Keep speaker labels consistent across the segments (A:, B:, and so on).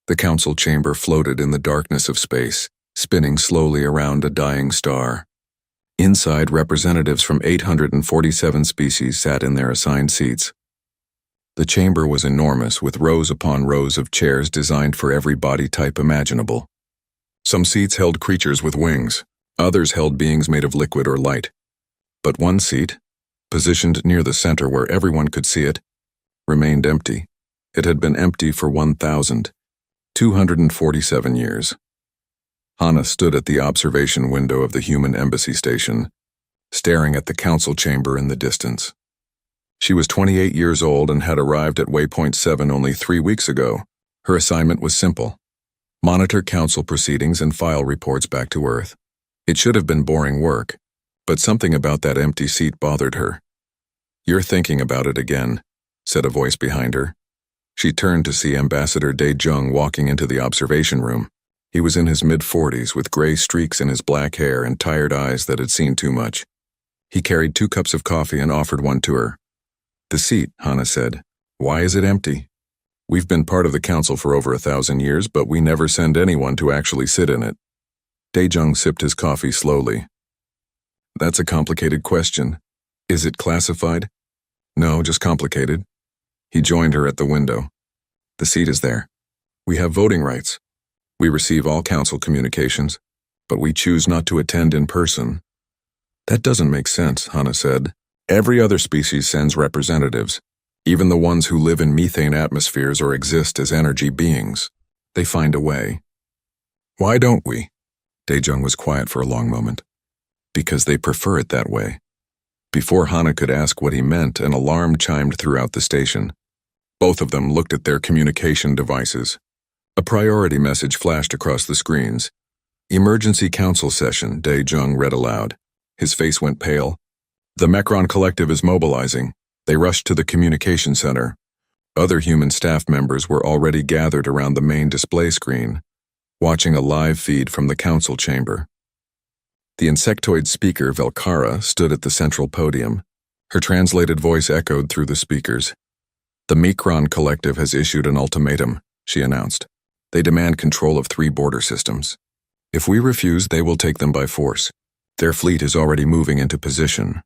A: The council chamber floated in the darkness of space, spinning slowly around a dying star. Inside, representatives from 847 species sat in their assigned seats. The chamber was enormous, with rows upon rows of chairs designed for every body type imaginable. Some seats held creatures with wings, others held beings made of liquid or light. But one seat, positioned near the center where everyone could see it, remained empty. It had been empty for 1,247 years. Hannah stood at the observation window of the human embassy station, staring at the council chamber in the distance. She was 28 years old and had arrived at Waypoint 7 only 3 weeks ago. Her assignment was simple: monitor council proceedings and file reports back to Earth. It should have been boring work, but something about that empty seat bothered her. "You're thinking about it again," said a voice behind her. She turned to see Ambassador Dae-jung walking into the observation room. He was in his mid-40s with gray streaks in his black hair and tired eyes that had seen too much. He carried 2 cups of coffee and offered one to her. "The seat," Hannah said. "Why is it empty? We've been part of the council for over 1,000 years, but we never send anyone to actually sit in it." Dae-jung sipped his coffee slowly. "That's a complicated question. Is it classified?" "No, just complicated." He joined her at the window. "The seat is there. We have voting rights. We receive all council communications, but we choose not to attend in person." "That doesn't make sense," Hannah said. "Every other species sends representatives, even the ones who live in methane atmospheres or exist as energy beings. They find a way. Why don't we?" Dae-jung was quiet for a long moment. "Because they prefer it that way." Before Hannah could ask what he meant, an alarm chimed throughout the station. Both of them looked at their communication devices. A priority message flashed across the screens. "Emergency council session," Dae-jung read aloud. His face went pale. "The Mecron Collective is mobilizing." They rushed to the communication center. Other human staff members were already gathered around the main display screen, watching a live feed from the council chamber. The insectoid speaker, Velkara, stood at the central podium. Her translated voice echoed through the speakers. "The Mecron Collective has issued an ultimatum," she announced. "They demand control of 3 border systems. If we refuse, they will take them by force. Their fleet is already moving into position."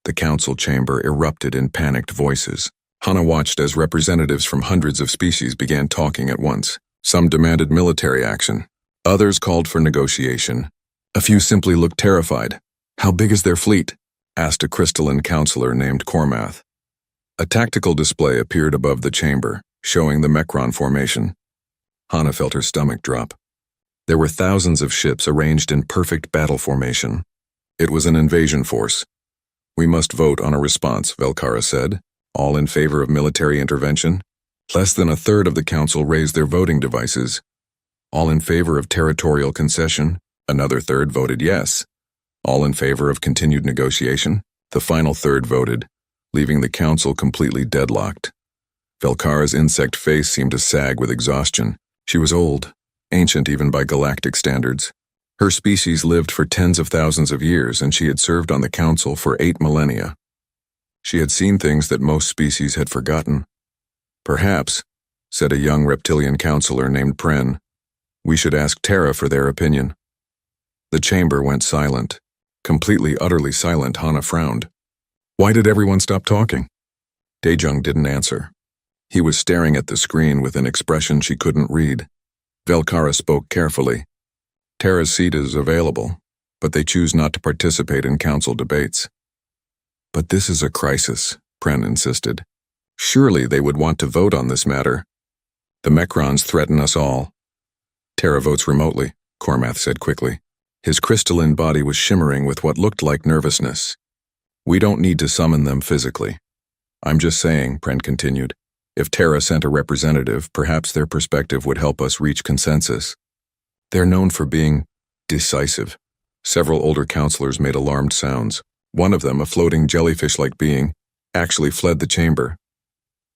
A: The council chamber erupted in panicked voices. Hannah watched as representatives from hundreds of species began talking at once. Some demanded military action. Others called for negotiation. A few simply looked terrified. "How big is their fleet?" asked a crystalline counselor named Cormath. A tactical display appeared above the chamber, showing the Mecron formation. Hannah felt her stomach drop. There were thousands of ships arranged in perfect battle formation. It was an invasion force. "We must vote on a response," Velkara said. "All in favor of military intervention?" Less than a third of the council raised their voting devices. "All in favor of territorial concession?" Another third voted yes. "All in favor of continued negotiation?" The final third voted, leaving the council completely deadlocked. Velkara's insect face seemed to sag with exhaustion. She was old, ancient even by galactic standards. Her species lived for tens of thousands of years, and she had served on the council for 8 millennia. She had seen things that most species had forgotten. "Perhaps," said a young reptilian counselor named Pren, "we should ask Terra for their opinion." The chamber went silent. Completely, utterly silent. Hannah frowned. Why did everyone stop talking? Dae-jung didn't answer. He was staring at the screen with an expression she couldn't read. Velkara spoke carefully. "Terra's seat is available, but they choose not to participate in council debates." "But this is a crisis," Pren insisted. "Surely they would want to vote on this matter. The Mecrons threaten us all." "Terra votes remotely," Cormath said quickly. His crystalline body was shimmering with what looked like nervousness. "We don't need to summon them physically. I'm just saying," Pren continued, "if Terra sent a representative, perhaps their perspective would help us reach consensus. They're known for being decisive." Several older counselors made alarmed sounds. One of them, a floating jellyfish-like being, actually fled the chamber.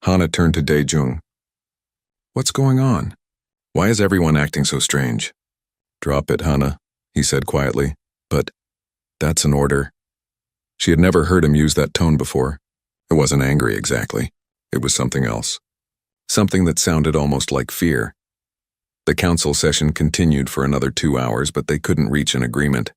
A: Hannah turned to Dae-jung. "What's going on? Why is everyone acting so strange?" "Drop it, Hannah," he said quietly. "But that's an order." She had never heard him use that tone before. It wasn't angry exactly. It was something else. Something that sounded almost like fear. The council session continued for another 2 hours, but they couldn't reach an agreement.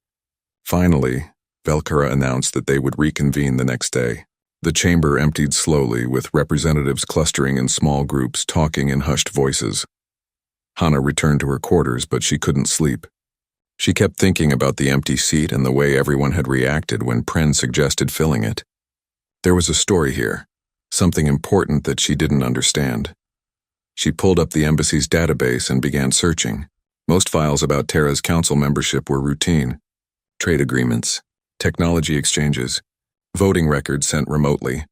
A: Finally, Velkara announced that they would reconvene the next day. The chamber emptied slowly, with representatives clustering in small groups, talking in hushed voices. Hana returned to her quarters, but she couldn't sleep. She kept thinking about the empty seat and the way everyone had reacted when Pren suggested filling it. There was a story here, something important that she didn't understand. She pulled up the embassy's database and began searching. Most files about Terra's council membership were routine. Trade agreements, technology exchanges, voting records sent remotely.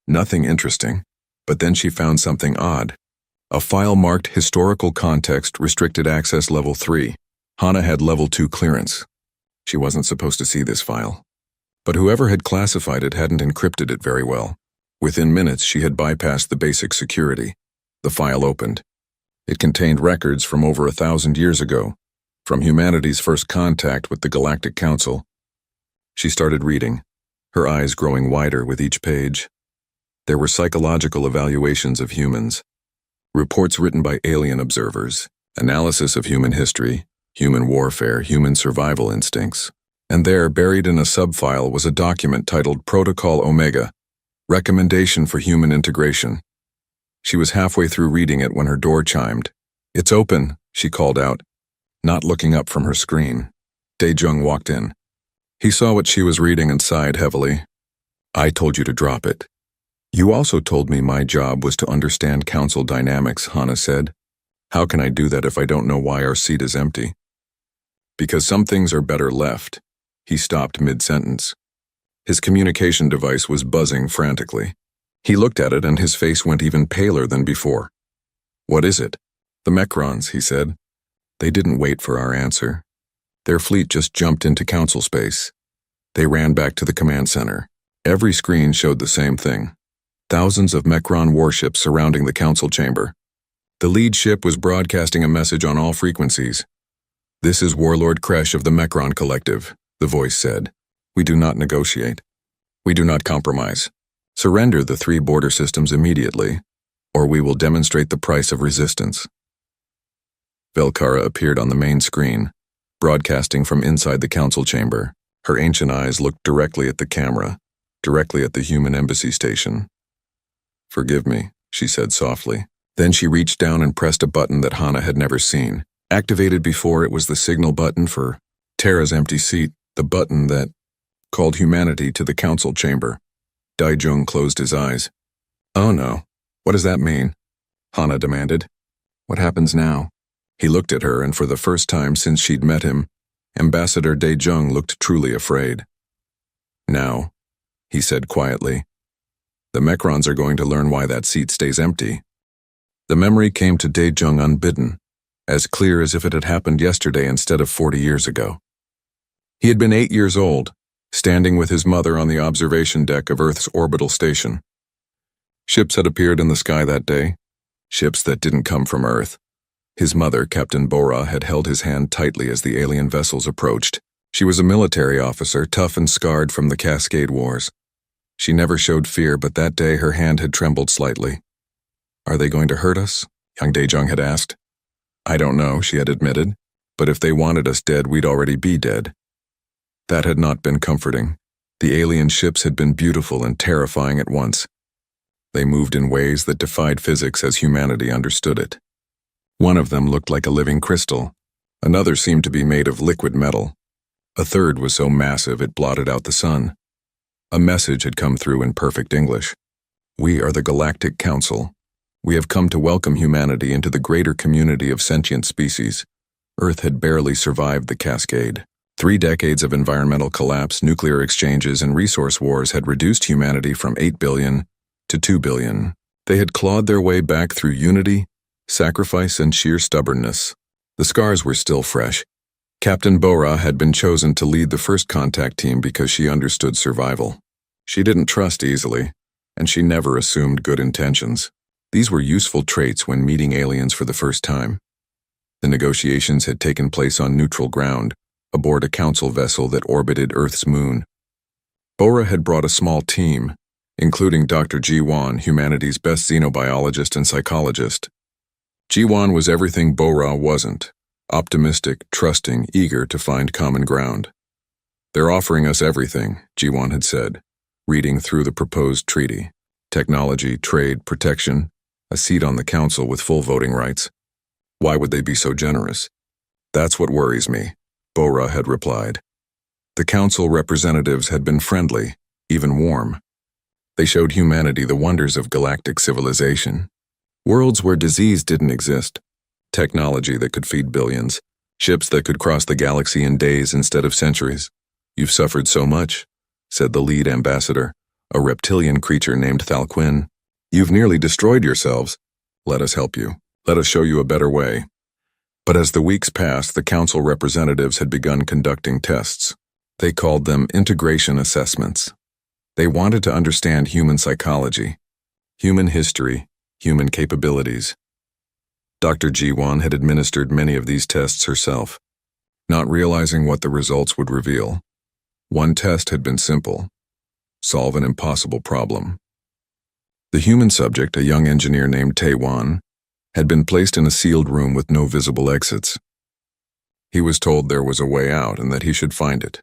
A: Nothing interesting. But then she found something odd. A file marked Historical Context Restricted Access Level 3. Hana had Level 2 clearance. She wasn't supposed to see this file. But whoever had classified it hadn't encrypted it very well. Within minutes, she had bypassed the basic security. The file opened. It contained records from over 1,000 years ago, from humanity's first contact with the Galactic Council. She started reading, her eyes growing wider with each page. There were psychological evaluations of humans, reports written by alien observers, analysis of human history, human warfare, human survival instincts. And there, buried in a subfile, was a document titled Protocol Omega, Recommendation for Human Integration. She was halfway through reading it when her door chimed. "It's open," she called out, not looking up from her screen. Dae-jung walked in. He saw what she was reading and sighed heavily. "I told you to drop it." "You also told me my job was to understand council dynamics," Hana said. "How can I do that if I don't know why our seat is empty?" "Because some things are better left." He stopped mid-sentence. His communication device was buzzing frantically. He looked at it and his face went even paler than before. "What is it?" "The Mecrons," he said. "They didn't wait for our answer. Their fleet just jumped into council space. They ran back to the command center. Every screen showed the same thing. Thousands of Mecron warships surrounding the council chamber. The lead ship was broadcasting a message on all frequencies. "This is Warlord Kresh of the Mecron Collective," the voice said. "We do not negotiate. We do not compromise. Surrender the 3 border systems immediately, or we will demonstrate the price of resistance." Velkara appeared on the main screen, broadcasting from inside the council chamber. Her ancient eyes looked directly at the camera, directly at the human embassy station. "Forgive me," she said softly. Then she reached down and pressed a button that Hana had never seen. Activated before, it was the signal button for Terra's empty seat, the button that called humanity to the council chamber. Dae-jung closed his eyes. "Oh no. What does that mean?" Hana demanded. "What happens now?" He looked at her, and for the first time since she'd met him, Ambassador Dae-jung looked truly afraid. "Now," he said quietly, "the Mecrons are going to learn why that seat stays empty." The memory came to Dae-jung unbidden, as clear as if it had happened yesterday instead of 40 years ago. He had been 8 years old, standing with his mother on the observation deck of Earth's orbital station. Ships had appeared in the sky that day, ships that didn't come from Earth. His mother, Captain Bora, had held his hand tightly as the alien vessels approached. She was a military officer, tough and scarred from the Cascade Wars. She never showed fear, but that day her hand had trembled slightly. "Are they going to hurt us?" young Dae-jung had asked. "I don't know," she had admitted, "but if they wanted us dead, we'd already be dead." That had not been comforting. The alien ships had been beautiful and terrifying at once. They moved in ways that defied physics as humanity understood it. One of them looked like a living crystal. Another seemed to be made of liquid metal. A third was so massive it blotted out the sun. A message had come through in perfect English. "We are the Galactic Council. We have come to welcome humanity into the greater community of sentient species." Earth had barely survived the Cascade. 3 decades of environmental collapse, nuclear exchanges, and resource wars had reduced humanity from 8 billion to 2 billion. They had clawed their way back through unity, sacrifice, and sheer stubbornness. The scars were still fresh. Captain Bora had been chosen to lead the first contact team because she understood survival. She didn't trust easily, and she never assumed good intentions. These were useful traits when meeting aliens for the first time. The negotiations had taken place on neutral ground, aboard a council vessel that orbited Earth's moon. Bora had brought a small team, including Dr. Ji Wan, humanity's best xenobiologist and psychologist. Jiwan was everything Bo-Ra wasn't: optimistic, trusting, eager to find common ground. "They're offering us everything," Jiwan had said, reading through the proposed treaty. "Technology, trade, protection, a seat on the council with full voting rights. Why would they be so generous?" "That's what worries me," Bo-Ra had replied. The council representatives had been friendly, even warm. They showed humanity the wonders of galactic civilization. Worlds where disease didn't exist, technology that could feed billions, ships that could cross the galaxy in days instead of centuries. "You've suffered so much," said the lead ambassador, a reptilian creature named Thalquin. "You've nearly destroyed yourselves. Let us help you. Let us show you a better way." But as the weeks passed, the council representatives had begun conducting tests. They called them integration assessments. They wanted to understand human psychology, human history, human capabilities. Dr. Jiwan had administered many of these tests herself, not realizing what the results would reveal. One test had been simple: solve an impossible problem. The human subject, a young engineer named Taewan, had been placed in a sealed room with no visible exits. He was told there was a way out and that he should find it.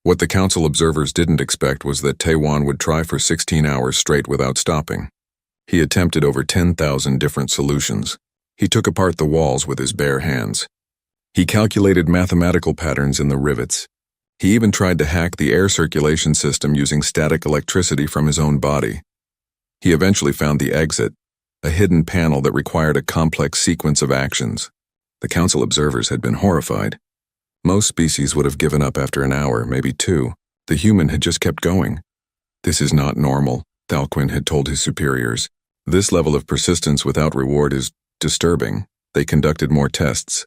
A: What the council observers didn't expect was that Taewan would try for 16 hours straight without stopping. He attempted over 10,000 different solutions. He took apart the walls with his bare hands. He calculated mathematical patterns in the rivets. He even tried to hack the air circulation system using static electricity from his own body. He eventually found the exit, a hidden panel that required a complex sequence of actions. The council observers had been horrified. Most species would have given up after an hour, maybe two. The human had just kept going. "This is not normal," Thalquin had told his superiors. "This level of persistence without reward is disturbing." They conducted more tests.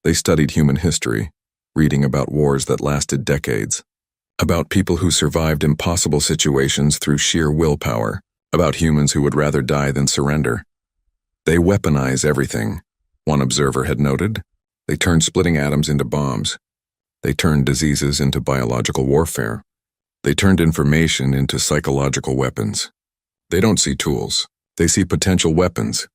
A: They studied human history, reading about wars that lasted decades, about people who survived impossible situations through sheer willpower, about humans who would rather die than surrender. "They weaponize everything," one observer had noted. "They turn splitting atoms into bombs. They turned diseases into biological warfare. They turned information into psychological weapons. They don't see tools. They see potential weapons.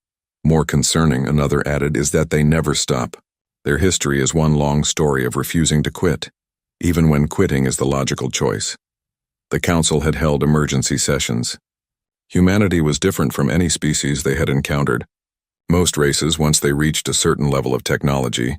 A: More concerning," another added, "is that they never stop. Their history is one long story of refusing to quit, even when quitting is the logical choice." The council had held emergency sessions. Humanity was different from any species they had encountered. Most races, once they reached a certain level of technology,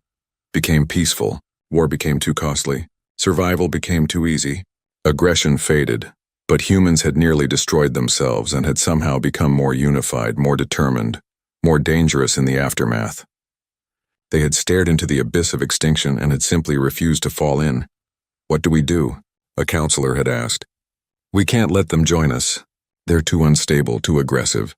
A: became peaceful. War became too costly. Survival became too easy. Aggression faded. But humans had nearly destroyed themselves and had somehow become more unified, more determined, more dangerous in the aftermath. They had stared into the abyss of extinction and had simply refused to fall in. "What do we do?" a counselor had asked. "We can't let them join us. They're too unstable, too aggressive."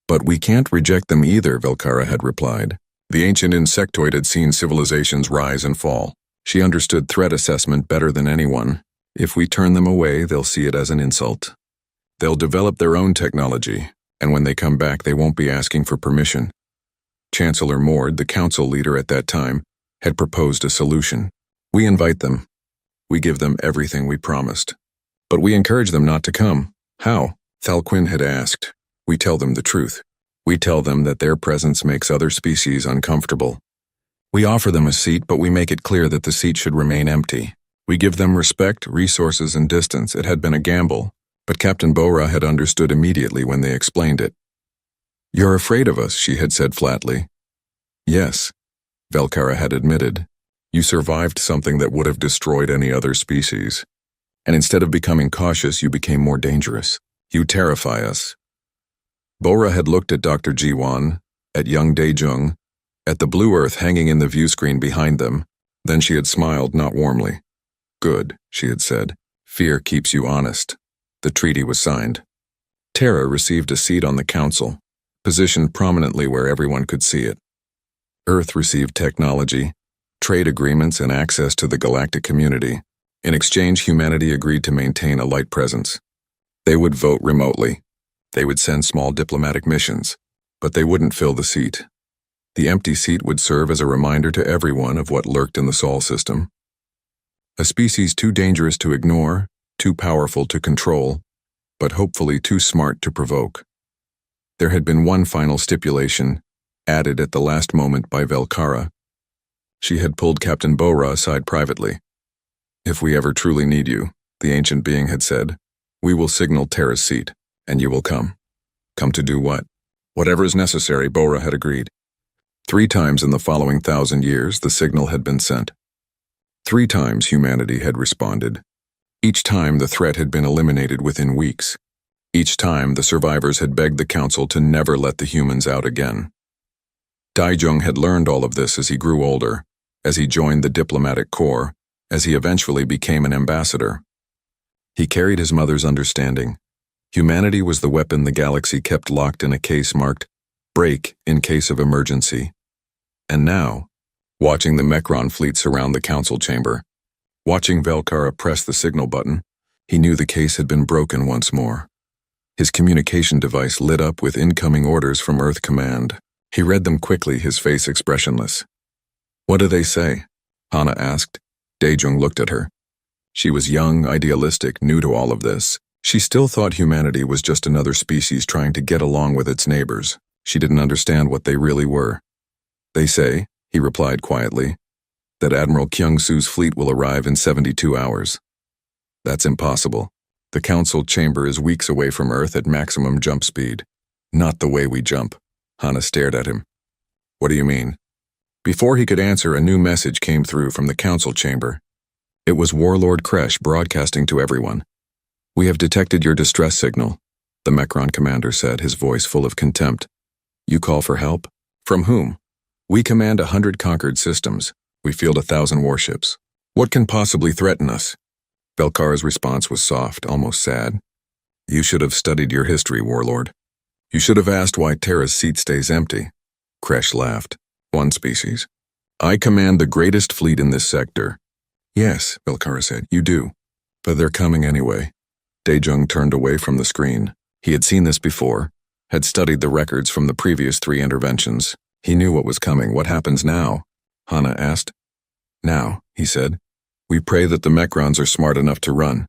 A: "But we can't reject them either," Velkara had replied. The ancient insectoid had seen civilizations rise and fall. She understood threat assessment better than anyone. "If we turn them away, they'll see it as an insult. They'll develop their own technology, and when they come back, they won't be asking for permission." Chancellor Mord, the council leader at that time, had proposed a solution. "We invite them. We give them everything we promised. But we encourage them not to come." "How?" Thalquin had asked. "We tell them the truth. We tell them that their presence makes other species uncomfortable. We offer them a seat, but we make it clear that the seat should remain empty. We give them respect, resources, and distance." It had been a gamble, but Captain Bo-Ra had understood immediately when they explained it. "You're afraid of us," she had said flatly. "Yes," Velkara had admitted. "You survived something that would have destroyed any other species. And instead of becoming cautious, you became more dangerous. You terrify us." Bo-Ra had looked at Dr. Jiwan, at young Daejung, at the blue earth hanging in the view screen behind them. Then she had smiled, not warmly. "Good," she had said. "Fear keeps you honest." The treaty was signed. Terra received a seat on the council, positioned prominently where everyone could see it. Earth received technology, trade agreements, and access to the galactic community. In exchange, humanity agreed to maintain a light presence. They would vote remotely. They would send small diplomatic missions, but they wouldn't fill the seat. The empty seat would serve as a reminder to everyone of what lurked in the Sol system. A species too dangerous to ignore, too powerful to control, but hopefully too smart to provoke. There had been one final stipulation: added at the last moment by Velkara. She had pulled Captain Bora aside privately. "If we ever truly need you," the ancient being had said, "we will signal Terra's seat, and you will come." "Come to do what?" "Whatever is necessary," Bora had agreed. 3 times in the following 1,000 years, the signal had been sent. 3 times humanity had responded. Each time the threat had been eliminated within weeks. Each time the survivors had begged the council to never let the humans out again. Daijung had learned all of this as he grew older, as he joined the diplomatic corps, as he eventually became an ambassador. He carried his mother's understanding. Humanity was the weapon the galaxy kept locked in a case marked "break in case of emergency." And now, watching the Mechron fleet surround the council chamber, watching Velkara press the signal button, he knew the case had been broken once more. His communication device lit up with incoming orders from Earth Command. He read them quickly, his face expressionless. "What do they say?" Hana asked. Daejung looked at her. She was young, idealistic, new to all of this. She still thought humanity was just another species trying to get along with its neighbors. She didn't understand what they really were. "They say," he replied quietly, "that Admiral Kyung-Soo's fleet will arrive in 72 hours. That's impossible. The council chamber is weeks away from Earth at maximum jump speed. Not the way we jump." Hana stared at him. "What do you mean?" Before he could answer, a new message came through from the council chamber. It was Warlord Kresh broadcasting to everyone. "We have detected your distress signal," the Mechron commander said, his voice full of contempt. "You call for help? From whom? We command 100 conquered systems. We field 1,000 warships. What can possibly threaten us?" Velkara's response was soft, almost sad. "You should have studied your history, Warlord. You should have asked why Terra's seat stays empty." Kresh laughed. "One species. I command the greatest fleet in this sector." "Yes," Velkara said, "you do. But they're coming anyway." Daejung turned away from the screen. He had seen this before, had studied the records from the previous 3 interventions. He knew what was coming. "What happens now?" Hana asked. "Now," he said, "we pray that the Mechrons are smart enough to run."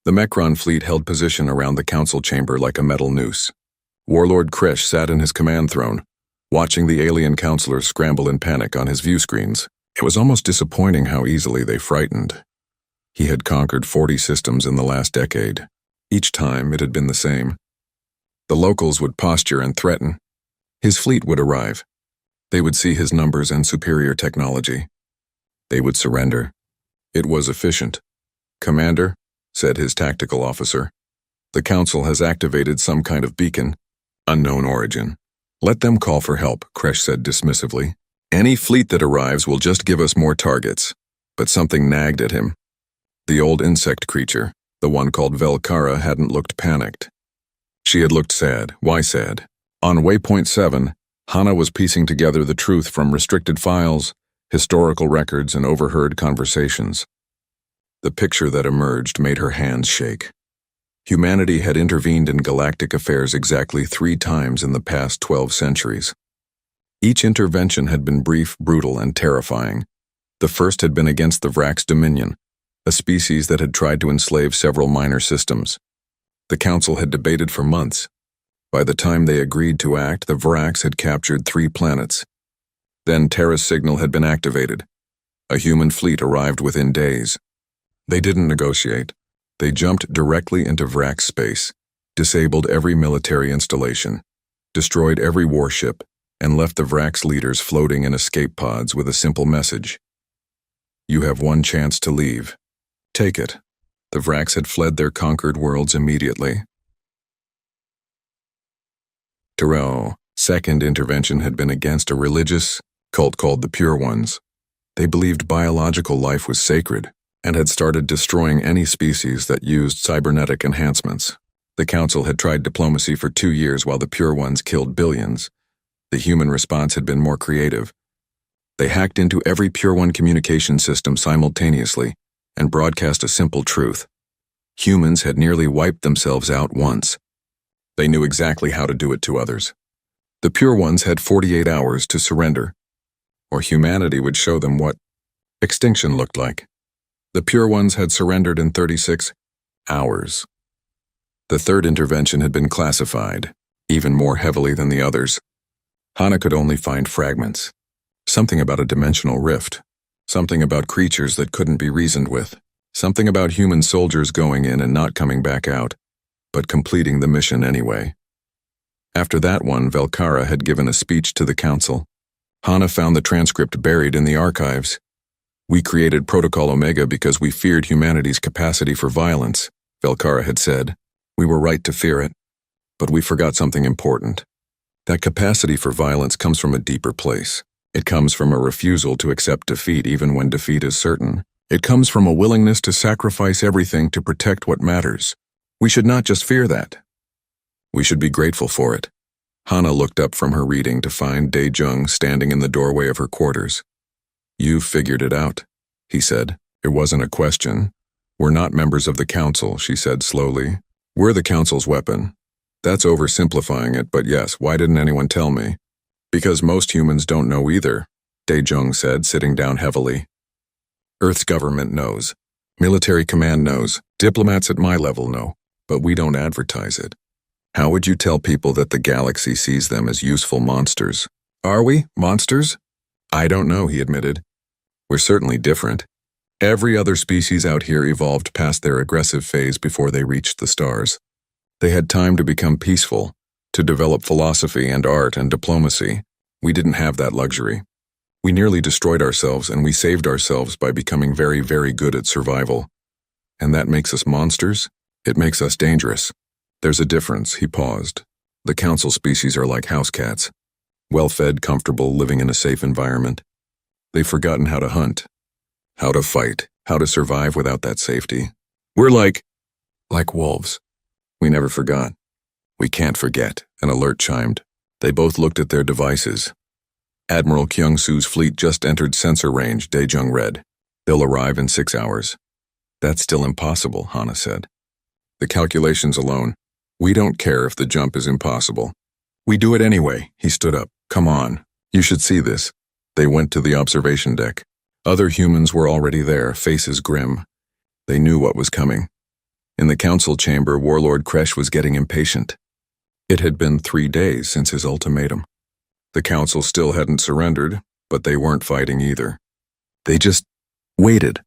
A: The Mechron fleet held position around the council chamber like a metal noose. Warlord Kresh sat in his command throne, watching the alien counselors scramble in panic on his view screens. It was almost disappointing how easily they frightened. He had conquered 40 systems in the last decade. Each time it had been the same. The locals would posture and threaten. His fleet would arrive. They would see his numbers and superior technology. They would surrender. It was efficient. "Commander," said his tactical officer, "the council has activated some kind of beacon, unknown origin." "Let them call for help," Kresh said dismissively. "Any fleet that arrives will just give us more targets." But something nagged at him. The old insect creature, the one called Velkara, hadn't looked panicked. She had looked sad. Why sad? On Waypoint 7, Hana was piecing together the truth from restricted files, historical records, and overheard conversations. The picture that emerged made her hands shake. Humanity had intervened in galactic affairs exactly 3 times in the past 12 centuries. Each intervention had been brief, brutal, and terrifying. The first had been against the Vrax Dominion, a species that had tried to enslave several minor systems. The council had debated for months. By the time they agreed to act, the Vrax had captured 3 planets. Then Terra's signal had been activated. A human fleet arrived within days. They didn't negotiate. They jumped directly into Vrax space, disabled every military installation, destroyed every warship, and left the Vrax leaders floating in escape pods with a simple message. "You have one chance to leave. Take it." The Vrax had fled their conquered worlds immediately. Terra's second intervention had been against a religious cult called the Pure Ones. They believed biological life was sacred and had started destroying any species that used cybernetic enhancements. The Council had tried diplomacy for 2 years while the Pure Ones killed billions. The human response had been more creative. They hacked into every Pure One communication system simultaneously and broadcast a simple truth. Humans had nearly wiped themselves out once. They knew exactly how to do it to others. The Pure Ones had 48 hours to surrender, or humanity would show them what extinction looked like. The Pure Ones had surrendered in 36 hours. The third intervention had been classified, even more heavily than the others. Hana could only find fragments. Something about a dimensional rift. Something about creatures that couldn't be reasoned with. Something about human soldiers going in and not coming back out, but completing the mission anyway. After that one, Velkara had given a speech to the council. Hana found the transcript buried in the archives. "We created Protocol Omega because we feared humanity's capacity for violence," Velkara had said. "We were right to fear it. But we forgot something important. That capacity for violence comes from a deeper place. It comes from a refusal to accept defeat even when defeat is certain. It comes from a willingness to sacrifice everything to protect what matters. We should not just fear that. We should be grateful for it." Hana looked up from her reading to find Dae-jung standing in the doorway of her quarters. "You've figured it out," he said. It wasn't a question. "We're not members of the council," she said slowly. "We're the council's weapon. That's oversimplifying it, but yes, why didn't anyone tell me?" "Because most humans don't know either," Dae-jung said, sitting down heavily. "Earth's government knows. Military command knows. Diplomats at my level know. But we don't advertise it. How would you tell people that the galaxy sees them as useful monsters?" "Are we? Monsters?" "I don't know," he admitted. "We're certainly different. Every other species out here evolved past their aggressive phase before they reached the stars. They had time to become peaceful, to develop philosophy and art and diplomacy. We didn't have that luxury. We nearly destroyed ourselves, and we saved ourselves by becoming very, very good at survival. And that makes us monsters? It makes us dangerous. There's a difference," he paused. "The council species are like house cats. Well-fed, comfortable, living in a safe environment. They've forgotten how to hunt, how to fight, how to survive without that safety. We're like wolves. We never forgot. We can't forget," an alert chimed. They both looked at their devices. "Admiral Kyung-soo's fleet just entered sensor range," Dae-jung read. "They'll arrive in 6 hours. "That's still impossible," Hana said. "The calculations alone. We don't care if the jump is impossible. We do it anyway." He stood up. "Come on. You should see this." They went to the observation deck. Other humans were already there, faces grim. They knew what was coming. In the council chamber, Warlord Kresh was getting impatient. It had been 3 days since his ultimatum. The council still hadn't surrendered, but they weren't fighting either. They just waited.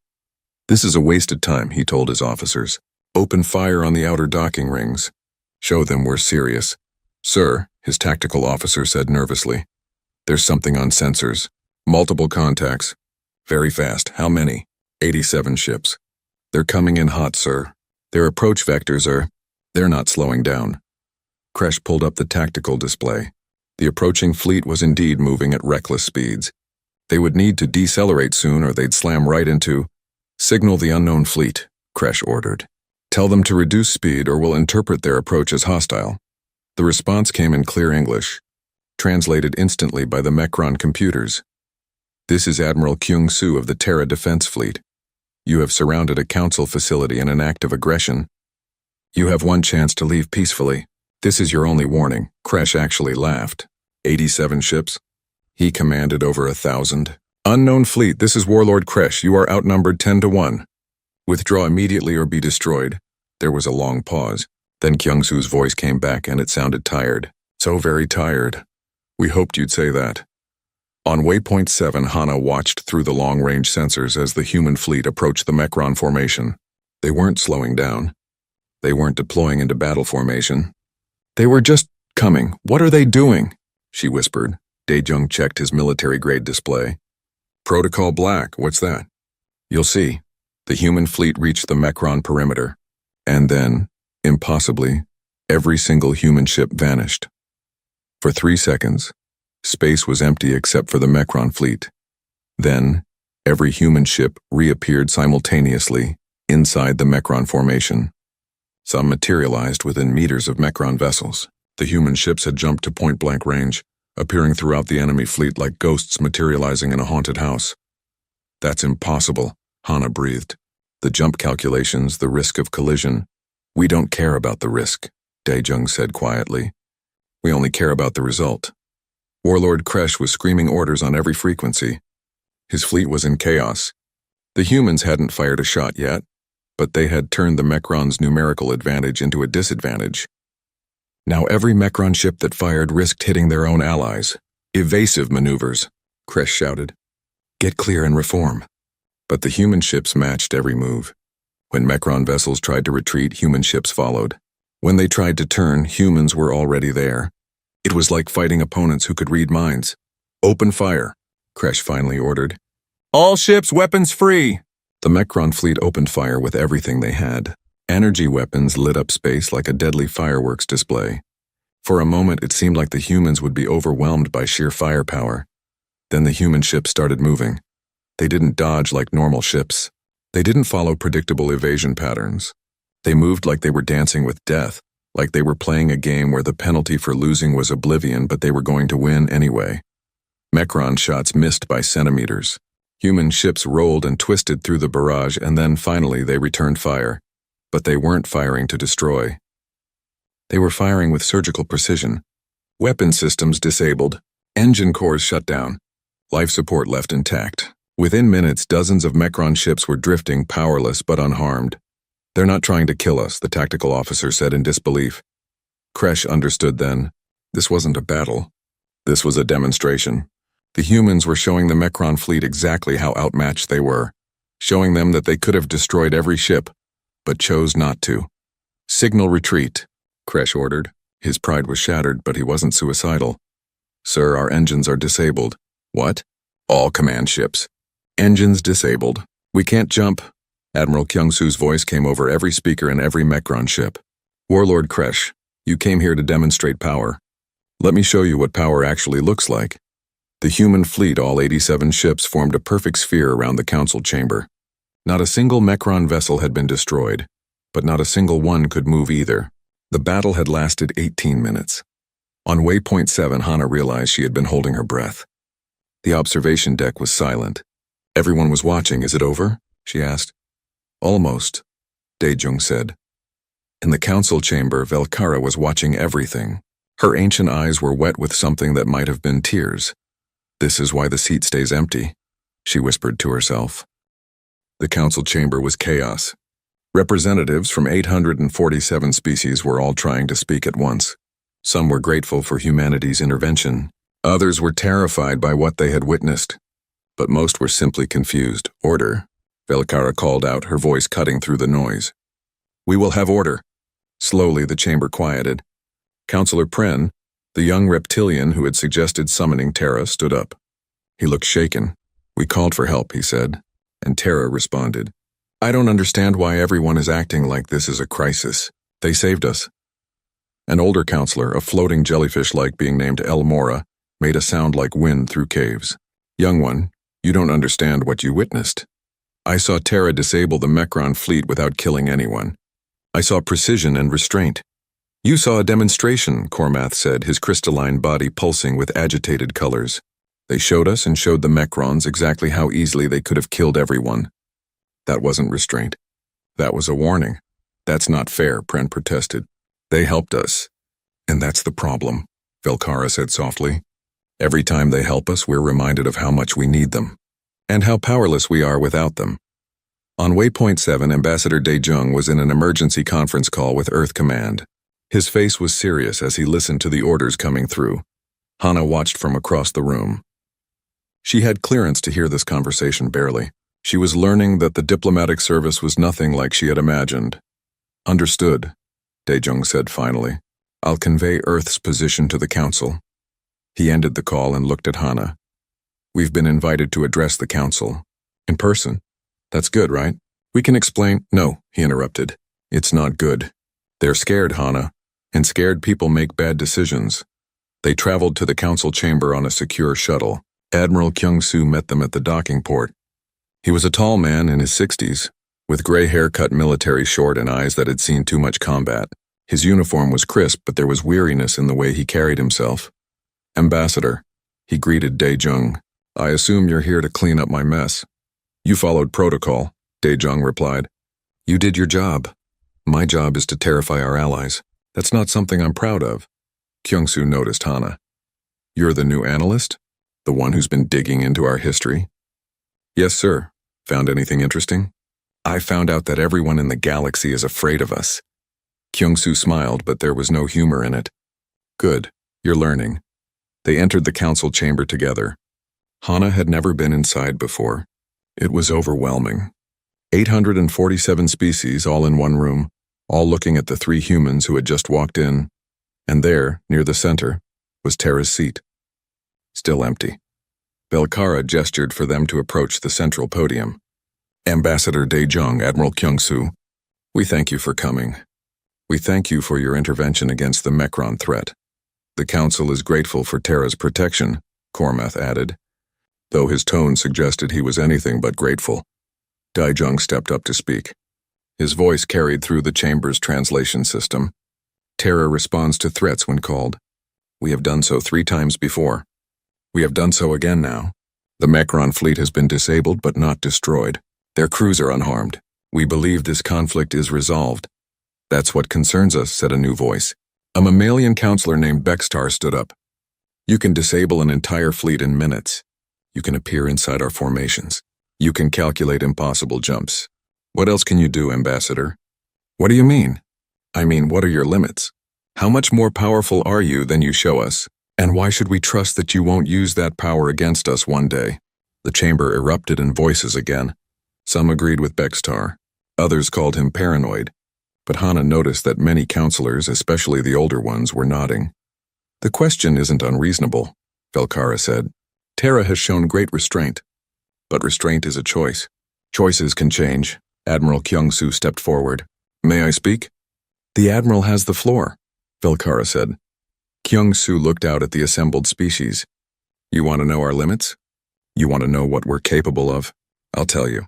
A: "This is a wasted time," he told his officers. "Open fire on the outer docking rings. Show them we're serious." "Sir," his tactical officer said nervously. "There's something on sensors. Multiple contacts. Very fast. How many?" 87 ships. "They're coming in hot, sir. Their approach vectors are... They're not slowing down." Kresh pulled up the tactical display. The approaching fleet was indeed moving at reckless speeds. They would need to decelerate soon or they'd slam right into... "Signal the unknown fleet," Kresh ordered. "Tell them to reduce speed or we'll interpret their approach as hostile." The response came in clear English, translated instantly by the Mekron computers. "This is Admiral Kyung-soo of the Terra Defense Fleet. You have surrounded a council facility in an act of aggression. You have one chance to leave peacefully. This is your only warning." Kresh actually laughed. 87 ships? He commanded over 1,000. "Unknown fleet, this is Warlord Kresh. You are outnumbered 10-1. Withdraw immediately or be destroyed." There was a long pause. Then Kyung-soo's voice came back and it sounded tired. "So very tired. We hoped you'd say that." On waypoint 7, Hana watched through the long-range sensors as the human fleet approached the Mekron formation. They weren't slowing down. They weren't deploying into battle formation. They were just coming. "What are they doing?" she whispered. Dae-jung checked his military-grade display. "Protocol Black, what's that?" "You'll see." The human fleet reached the Mekron perimeter. And then, impossibly, every single human ship vanished. For 3 seconds, space was empty except for the Mekron fleet. Then, every human ship reappeared simultaneously inside the Mekron formation. Some materialized within meters of Mekron vessels. The human ships had jumped to point-blank range, appearing throughout the enemy fleet like ghosts materializing in a haunted house. "That's impossible," Hana breathed. "The jump calculations, the risk of collision." "We don't care about the risk," Dae-jung said quietly. "We only care about the result." Warlord Kresh was screaming orders on every frequency. His fleet was in chaos. The humans hadn't fired a shot yet, but they had turned the Mekron's numerical advantage into a disadvantage. Now every Mekron ship that fired risked hitting their own allies. Evasive maneuvers, Kresh shouted. Get clear and reform. But the human ships matched every move. When Mechron vessels tried to retreat, human ships followed. When they tried to turn, humans were already there. It was like fighting opponents who could read minds. Open fire, Kresh finally ordered. All ships, weapons free! The Mechron fleet opened fire with everything they had. Energy weapons lit up space like a deadly fireworks display. For a moment, it seemed like the humans would be overwhelmed by sheer firepower. Then the human ships started moving. They didn't dodge like normal ships. They didn't follow predictable evasion patterns. They moved like they were dancing with death, like they were playing a game where the penalty for losing was oblivion, but they were going to win anyway. Mechron shots missed by centimeters. Human ships rolled and twisted through the barrage, and then finally they returned fire. But they weren't firing to destroy. They were firing with surgical precision. Weapon systems disabled. Engine cores shut down. Life support left intact. Within minutes, dozens of Mechron ships were drifting, powerless but unharmed. They're not trying to kill us, the tactical officer said in disbelief. Kresh understood then. This wasn't a battle. This was a demonstration. The humans were showing the Mechron fleet exactly how outmatched they were, showing them that they could have destroyed every ship, but chose not to. Signal retreat, Kresh ordered. His pride was shattered, but he wasn't suicidal. Sir, our engines are disabled. What? All command ships. Engines disabled. We can't jump. Admiral Kyung-soo's voice came over every speaker in every Mechron ship. Warlord Kresh, you came here to demonstrate power. Let me show you what power actually looks like. The human fleet, all 87 ships, formed a perfect sphere around the council chamber. Not a single Mechron vessel had been destroyed, but not a single one could move either. The battle had lasted 18 minutes. On waypoint 7, Hana realized she had been holding her breath. The observation deck was silent. Everyone was watching. Is it over? She asked. Almost, Dae-jung said. In the council chamber, Velkara was watching everything. Her ancient eyes were wet with something that might have been tears. This is why the seat stays empty, she whispered to herself. The council chamber was chaos. Representatives from 847 species were all trying to speak at once. Some were grateful for humanity's intervention. Others were terrified by what they had witnessed. But most were simply confused. Order, Velkara called out, her voice cutting through the noise. We will have order. Slowly the chamber quieted. Councillor Pren, the young reptilian who had suggested summoning Terra, stood up. He looked shaken. We called for help, he said, and Terra responded. I don't understand why everyone is acting like this is a crisis. They saved us. An older councillor, a floating jellyfish-like being named El Mora, made a sound like wind through caves. Young one, you don't understand what you witnessed. I saw Terra disable the Mechron fleet without killing anyone. I saw precision and restraint. You saw a demonstration, Cormath said, his crystalline body pulsing with agitated colors. They showed us and showed the Mechrons exactly how easily they could have killed everyone. That wasn't restraint. That was a warning. That's not fair, Pren protested. They helped us. And that's the problem, Velkara said softly. Every time they help us, we're reminded of how much we need them, and how powerless we are without them. On waypoint 7, Ambassador Dae-jung was in an emergency conference call with Earth Command. His face was serious as he listened to the orders coming through. Hana watched from across the room. She had clearance to hear this conversation barely. She was learning that the diplomatic service was nothing like she had imagined. Understood, Dae-jung said finally. I'll convey Earth's position to the Council. He ended the call and looked at Hana. We've been invited to address the Council. In person. That's good, right? We can explain— No, he interrupted. It's not good. They're scared, Hana, and scared people make bad decisions. They traveled to the Council chamber on a secure shuttle. Admiral Kyung-soo met them at the docking port. He was a tall man in his 60s, with gray hair cut military short and eyes that had seen too much combat. His uniform was crisp, but there was weariness in the way he carried himself. Ambassador, he greeted Dae-jung. I assume you're here to clean up my mess. You followed protocol, Dae-jung replied. You did your job. My job is to terrify our allies. That's not something I'm proud of. Kyung-soo noticed Hana. You're the new analyst? The one who's been digging into our history? Yes, sir. Found anything interesting? I found out that everyone in the galaxy is afraid of us. Kyung-soo smiled, but there was no humor in it. Good. You're learning. They entered the council chamber together. Hana had never been inside before. It was overwhelming. 847 species all in one room, all looking at the three humans who had just walked in. And there, near the center, was Terra's seat. Still empty. Belkara gestured for them to approach the central podium. Ambassador Daejong, Admiral Kyung-soo, we thank you for coming. We thank you for your intervention against the Mekron threat. The Council is grateful for Terra's protection, Cormath added, though his tone suggested he was anything but grateful. Daejong stepped up to speak. His voice carried through the chamber's translation system. Terra responds to threats when called. We have done so 3 times before. We have done so again now. The Mekron fleet has been disabled but not destroyed. Their crews are unharmed. We believe this conflict is resolved. That's what concerns us, said a new voice. A mammalian counselor named Bextar stood up. You can disable an entire fleet in minutes. You can appear inside our formations. You can calculate impossible jumps. What else can you do, Ambassador? What do you mean? I mean, what are your limits? How much more powerful are you than you show us? And why should we trust that you won't use that power against us one day? The chamber erupted in voices again. Some agreed with Bextar. Others called him paranoid. But Hana noticed that many counselors, especially the older ones, were nodding. The question isn't unreasonable, Belkara said. Terra has shown great restraint. But restraint is a choice. Choices can change. Admiral Kyung-soo stepped forward. May I speak? The Admiral has the floor, Belkara said. Kyung-soo looked out at the assembled species. You want to know our limits? You want to know what we're capable of? I'll tell you.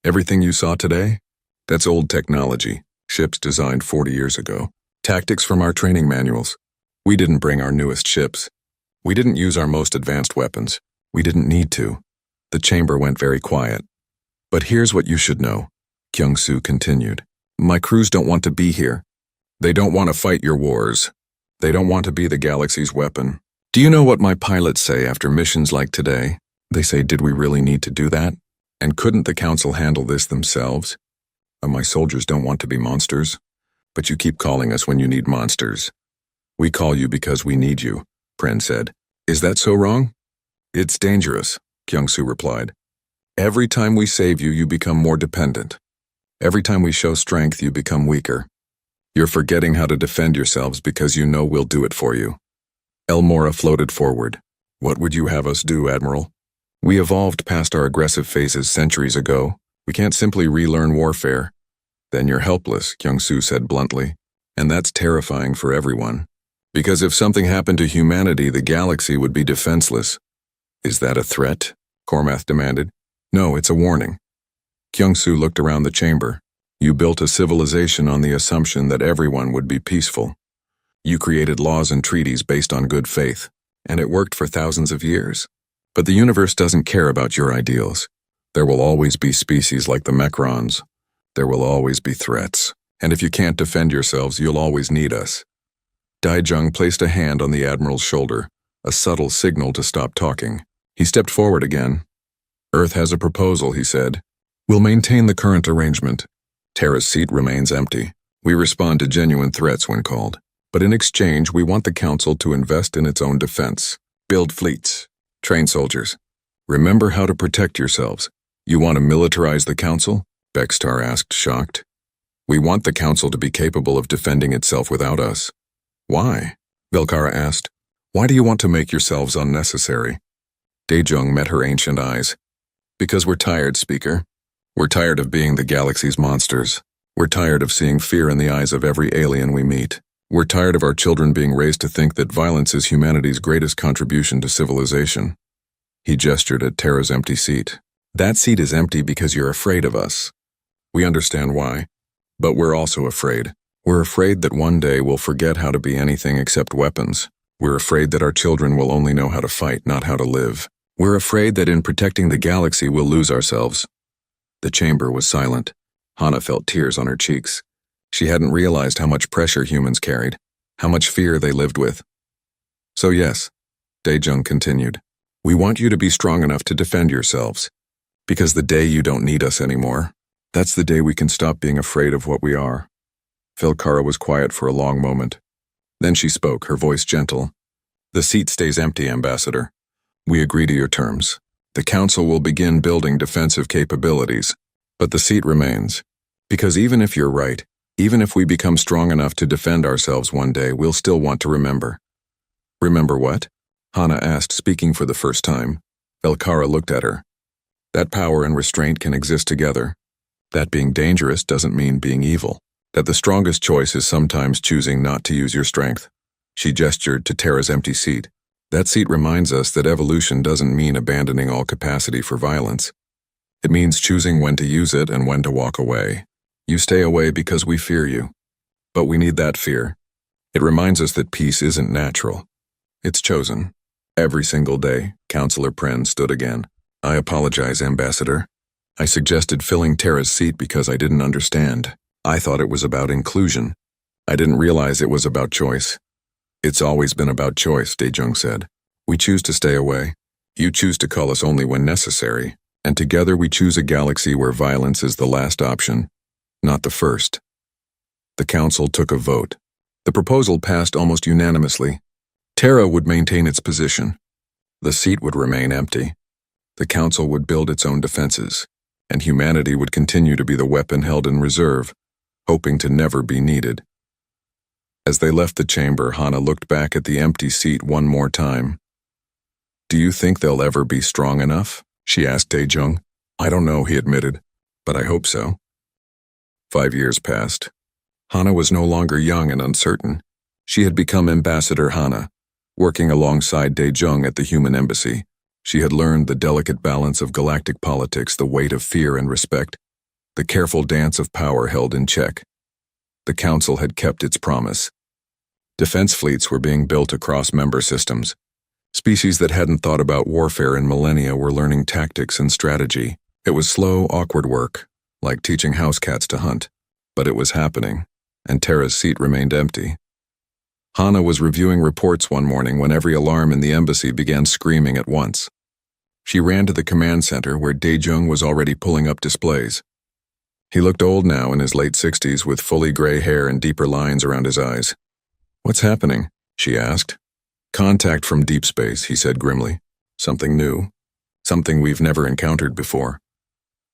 A: Everything you saw today? That's old technology. Ships designed 40 years ago. Tactics from our training manuals. We didn't bring our newest ships. We didn't use our most advanced weapons. We didn't need to. The chamber went very quiet. But here's what you should know, Kyung-soo continued. My crews don't want to be here. They don't want to fight your wars. They don't want to be the galaxy's weapon. Do you know what my pilots say after missions like today? They say, did we really need to do that? And couldn't the Council handle this themselves? My soldiers don't want to be monsters. But you keep calling us when you need monsters. We call you because we need you, Pren said. Is that so wrong? It's dangerous, Kyung-soo replied. Every time we save you, you become more dependent. Every time we show strength, you become weaker. You're forgetting how to defend yourselves because you know we'll do it for you. Elmora floated forward. What would you have us do, Admiral? We evolved past our aggressive phases centuries ago. We can't simply relearn warfare. Then you're helpless, Kyung-soo said bluntly. And that's terrifying for everyone. Because if something happened to humanity, the galaxy would be defenseless. Is that a threat? Cormath demanded. No, it's a warning. Kyung-soo looked around the chamber. You built a civilization on the assumption that everyone would be peaceful. You created laws and treaties based on good faith, and it worked for thousands of years. But the universe doesn't care about your ideals. There will always be species like the Mekrons. There will always be threats. And if you can't defend yourselves, you'll always need us. Daejong placed a hand on the Admiral's shoulder, a subtle signal to stop talking. He stepped forward again. Earth has a proposal, he said. We'll maintain the current arrangement. Terra's seat remains empty. We respond to genuine threats when called. But in exchange, we want the Council to invest in its own defense. Build fleets. Train soldiers. Remember how to protect yourselves. You want to militarize the Council? Bextar asked, shocked. We want the Council to be capable of defending itself without us. Why? Belkara asked. Why do you want to make yourselves unnecessary? Daejong met her ancient eyes. Because we're tired, Speaker. We're tired of being the galaxy's monsters. We're tired of seeing fear in the eyes of every alien we meet. We're tired of our children being raised to think that violence is humanity's greatest contribution to civilization. He gestured at Terra's empty seat. That seat is empty because you're afraid of us. We understand why. But we're also afraid. We're afraid that one day we'll forget how to be anything except weapons. We're afraid that our children will only know how to fight, not how to live. We're afraid that in protecting the galaxy we'll lose ourselves. The chamber was silent. Hana felt tears on her cheeks. She hadn't realized how much pressure humans carried, how much fear they lived with. So yes, Daejong continued, we want you to be strong enough to defend yourselves. Because the day you don't need us anymore, that's the day we can stop being afraid of what we are. Belkara was quiet for a long moment. Then she spoke, her voice gentle. The seat stays empty, Ambassador. We agree to your terms. The Council will begin building defensive capabilities, but the seat remains. Because even if you're right, even if we become strong enough to defend ourselves one day, we'll still want to remember. Remember what? Hana asked, speaking for the first time. Velkara looked at her. That power and restraint can exist together. That being dangerous doesn't mean being evil. That the strongest choice is sometimes choosing not to use your strength. She gestured to Terra's empty seat. That seat reminds us that evolution doesn't mean abandoning all capacity for violence. It means choosing when to use it and when to walk away. You stay away because we fear you. But we need that fear. It reminds us that peace isn't natural. It's chosen. Every single day, Counselor Pren stood again. I apologize, Ambassador. I suggested filling Terra's seat because I didn't understand. I thought it was about inclusion. I didn't realize it was about choice. It's always been about choice, Daejung said. We choose to stay away. You choose to call us only when necessary. And together we choose a galaxy where violence is the last option, not the first. The Council took a vote. The proposal passed almost unanimously. Terra would maintain its position. The seat would remain empty. The Council would build its own defenses, and humanity would continue to be the weapon held in reserve, hoping to never be needed. As they left the chamber, Hana looked back at the empty seat one more time. Do you think they'll ever be strong enough? She asked Daejung. I don't know, he admitted, but I hope so. 5 years passed. Hana was no longer young and uncertain. She had become Ambassador Hana, working alongside Daejung at the human embassy. She had learned the delicate balance of galactic politics, the weight of fear and respect, the careful dance of power held in check. The Council had kept its promise. Defense fleets were being built across member systems. Species that hadn't thought about warfare in millennia were learning tactics and strategy. It was slow, awkward work, like teaching house cats to hunt. But it was happening, and Terra's seat remained empty. Hana was reviewing reports one morning when every alarm in the embassy began screaming at once. She ran to the command center where Daejung was already pulling up displays. He looked old now, in his late 60s, with fully gray hair and deeper lines around his eyes. What's happening? She asked. Contact from deep space, he said grimly. Something new. Something we've never encountered before.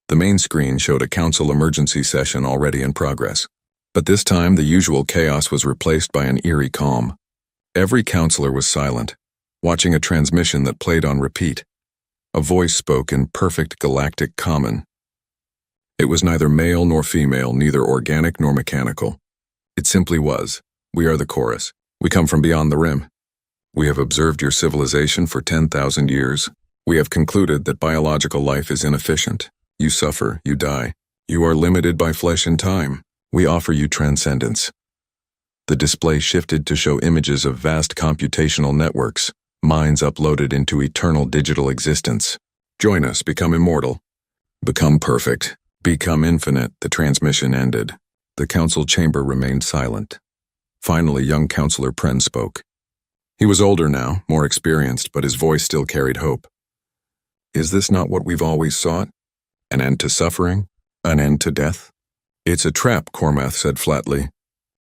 A: The main screen showed a Council emergency session already in progress. But this time the usual chaos was replaced by an eerie calm. Every counselor was silent, watching a transmission that played on repeat. A voice spoke in perfect galactic common. It was neither male nor female, neither organic nor mechanical. It simply was. We are the chorus. We come from beyond the rim. We have observed your civilization for 10,000 years. We have concluded that biological life is inefficient. You suffer, you die. You are limited by flesh and time. We offer you transcendence. The display shifted to show images of vast computational networks, minds uploaded into eternal digital existence. Join us, become immortal. Become perfect. Become infinite. The transmission ended. The Council chamber remained silent. Finally, young Counselor Pren spoke. He was older now, more experienced, but his voice still carried hope. Is this not what we've always sought? An end to suffering? An end to death? It's a trap, Cormath said flatly.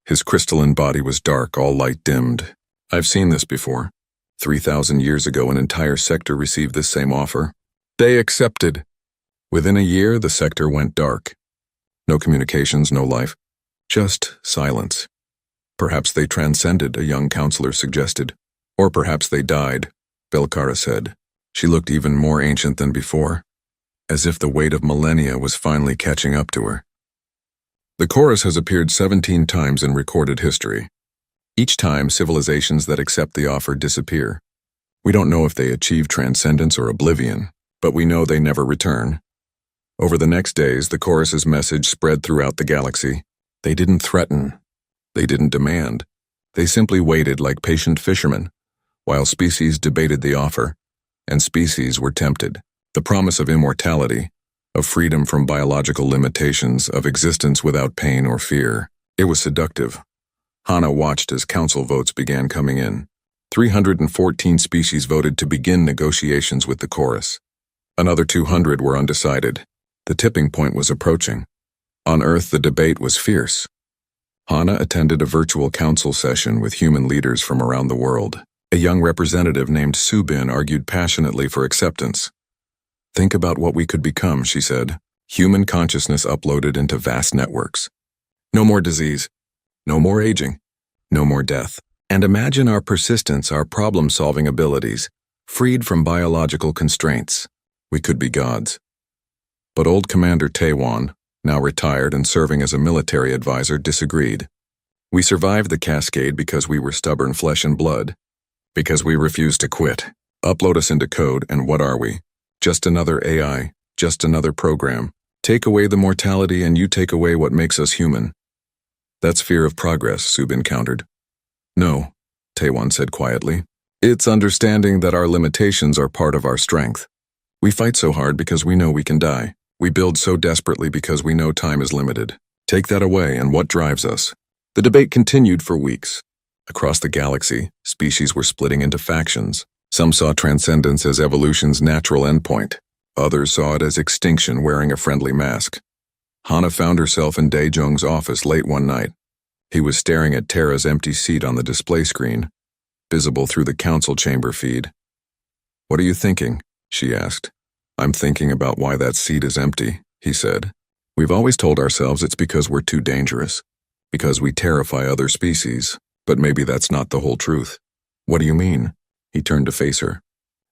A: His crystalline body was dark, all light dimmed. I've seen this before. 3,000 years ago, an entire sector received this same offer. They accepted. Within a year, the sector went dark. No communications, no life. Just silence. Perhaps they transcended, a young counselor suggested. Or perhaps they died, Velkara said. She looked even more ancient than before, as if the weight of millennia was finally catching up to her. The chorus has appeared 17 times in recorded history. Each time, civilizations that accept the offer disappear. We don't know if they achieve transcendence or oblivion, but we know they never return. Over the next days, the chorus's message spread throughout the galaxy. They didn't threaten. They didn't demand. They simply waited like patient fishermen, while species debated the offer, and species were tempted. The promise of immortality, of freedom from biological limitations, of existence without pain or fear. It was seductive. Hana watched as council votes began coming in. 314 species voted to begin negotiations with the chorus. Another 200 were undecided. The tipping point was approaching. On Earth, the debate was fierce. Hana attended a virtual council session with human leaders from around the world. A young representative named Subin argued passionately for acceptance. Think about what we could become, she said. Human consciousness uploaded into vast networks. No more disease. No more aging. No more death. And imagine our persistence, our problem-solving abilities, freed from biological constraints. We could be gods. But old Commander Taewon, now retired and serving as a military advisor, disagreed. We survived the cascade because we were stubborn flesh and blood. Because we refused to quit. Upload us into code, and what are we? Just another AI, just another program. Take away the mortality and you take away what makes us human. That's fear of progress, Subin countered. No, Taewon said quietly. It's understanding that our limitations are part of our strength. We fight so hard because we know we can die. We build so desperately because we know time is limited. Take that away and what drives us? The debate continued for weeks. Across the galaxy, species were splitting into factions. Some saw transcendence as evolution's natural endpoint. Others saw it as extinction wearing a friendly mask. Hana found herself in Daejong's office late one night. He was staring at Terra's empty seat on the display screen, visible through the council chamber feed. What are you thinking? She asked. I'm thinking about why that seat is empty, he said. We've always told ourselves it's because we're too dangerous, because we terrify other species, but maybe that's not the whole truth. What do you mean? He turned to face her.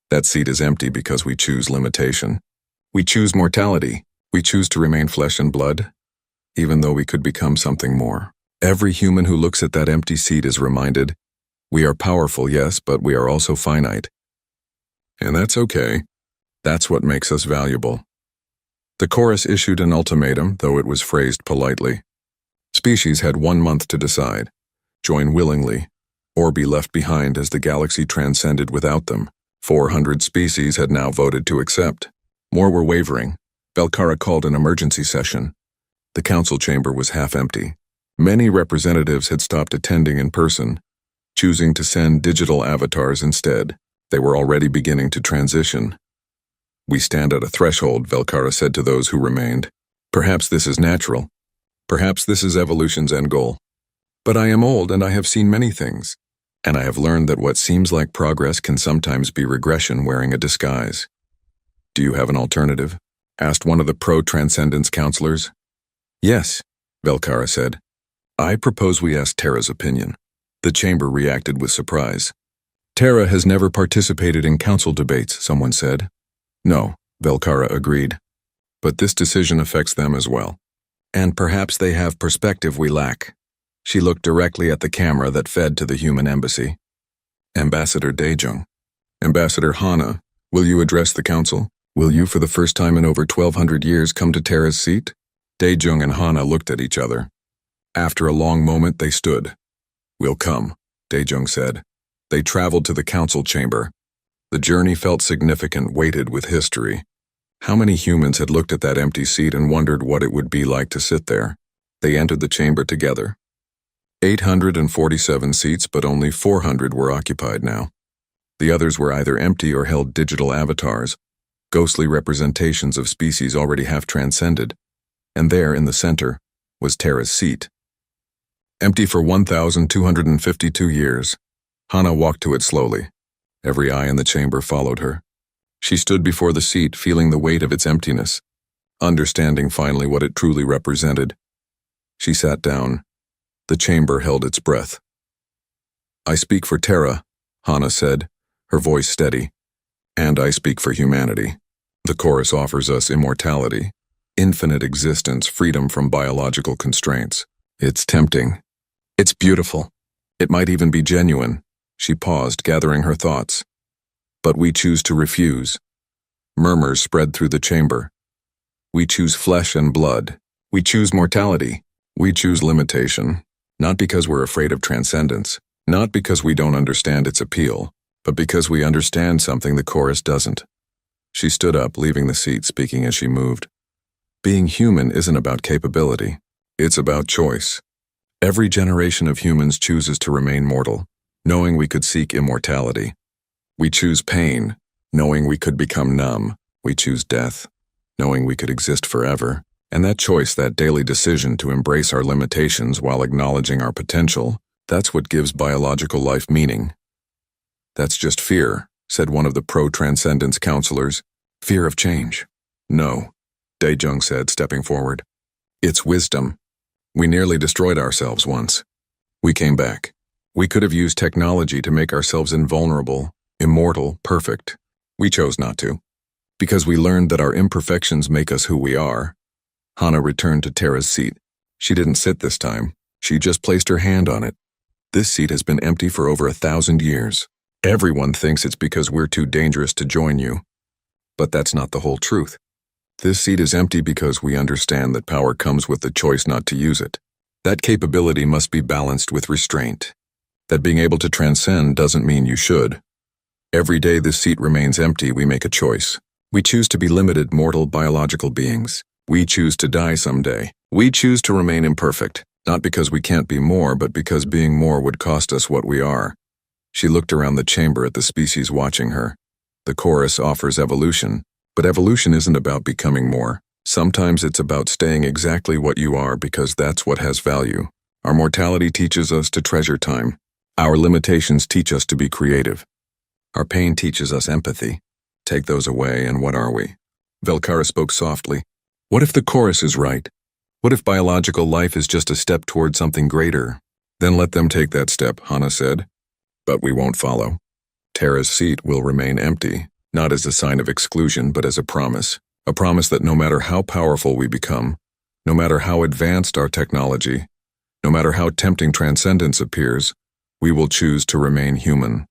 A: That seat is empty because we choose limitation. We choose mortality. We choose to remain flesh and blood, even though we could become something more. Every human who looks at that empty seat is reminded, we are powerful, yes, but we are also finite. And that's okay. That's what makes us valuable. The chorus issued an ultimatum, though it was phrased politely. Species had 1 month to decide. Join willingly, or be left behind as the galaxy transcended without them. 400 species had now voted to accept. More were wavering. Belkara called an emergency session. The council chamber was half empty. Many representatives had stopped attending in person, choosing to send digital avatars instead. They were already beginning to transition. We stand at a threshold, Belkara said to those who remained. Perhaps this is natural. Perhaps this is evolution's end goal. But I am old and I have seen many things. And I have learned that what seems like progress can sometimes be regression wearing a disguise. Do you have an alternative? Asked one of the pro-transcendence counselors. Yes, Belkara said. I propose we ask Terra's opinion. The chamber reacted with surprise. Terra has never participated in council debates, someone said. No, Belkara agreed. But this decision affects them as well. And perhaps they have perspective we lack. She looked directly at the camera that fed to the human embassy. Ambassador Daejong. Ambassador Hana, will you address the council? Will you, for the first time in over 1,200 years, come to Terra's seat? Daejong and Hana looked at each other. After a long moment, they stood. We'll come, Daejong said. They traveled to the council chamber. The journey felt significant, weighted with history. How many humans had looked at that empty seat and wondered what it would be like to sit there? They entered the chamber together. 847 seats, but only 400 were occupied now. The others were either empty or held digital avatars, ghostly representations of species already half transcended. And there, in the center, was Terra's seat. Empty for 1,252 years. Hana walked to it slowly. Every eye in the chamber followed her. She stood before the seat, feeling the weight of its emptiness, understanding finally what it truly represented. She sat down. The chamber held its breath. I speak for Terra, Hana said, her voice steady. And I speak for humanity. The chorus offers us immortality, infinite existence, freedom from biological constraints. It's tempting. It's beautiful. It might even be genuine. She paused, gathering her thoughts. But we choose to refuse. Murmurs spread through the chamber. We choose flesh and blood. We choose mortality. We choose limitation. Not because we're afraid of transcendence. Not because we don't understand its appeal. But because we understand something the chorus doesn't. She stood up, leaving the seat, speaking as she moved. Being human isn't about capability. It's about choice. Every generation of humans chooses to remain mortal, knowing we could seek immortality. We choose pain, knowing we could become numb. We choose death, knowing we could exist forever. And that choice, that daily decision to embrace our limitations while acknowledging our potential, that's what gives biological life meaning. That's just fear, said one of the pro-transcendence counselors. Fear of change. No, Daejung said, stepping forward. It's wisdom. We nearly destroyed ourselves once. We came back. We could have used technology to make ourselves invulnerable, immortal, perfect. We chose not to. Because we learned that our imperfections make us who we are. Hana returned to Terra's seat. She didn't sit this time. She just placed her hand on it. This seat has been empty for over 1,000 years. Everyone thinks it's because we're too dangerous to join you. But that's not the whole truth. This seat is empty because we understand that power comes with the choice not to use it. That capability must be balanced with restraint. That being able to transcend doesn't mean you should. Every day this seat remains empty, we make a choice. We choose to be limited, mortal, biological beings. We choose to die someday. We choose to remain imperfect, not because we can't be more, but because being more would cost us what we are. She looked around the chamber at the species watching her. The chorus offers evolution, but evolution isn't about becoming more. Sometimes it's about staying exactly what you are because that's what has value. Our mortality teaches us to treasure time. Our limitations teach us to be creative. Our pain teaches us empathy. Take those away, and what are we? Velkara spoke softly. What if the chorus is right? What if biological life is just a step toward something greater? Then let them take that step, Hana said. But we won't follow. Terra's seat will remain empty, not as a sign of exclusion, but as a promise that no matter how powerful we become, no matter how advanced our technology, no matter how tempting transcendence appears, we will choose to remain human.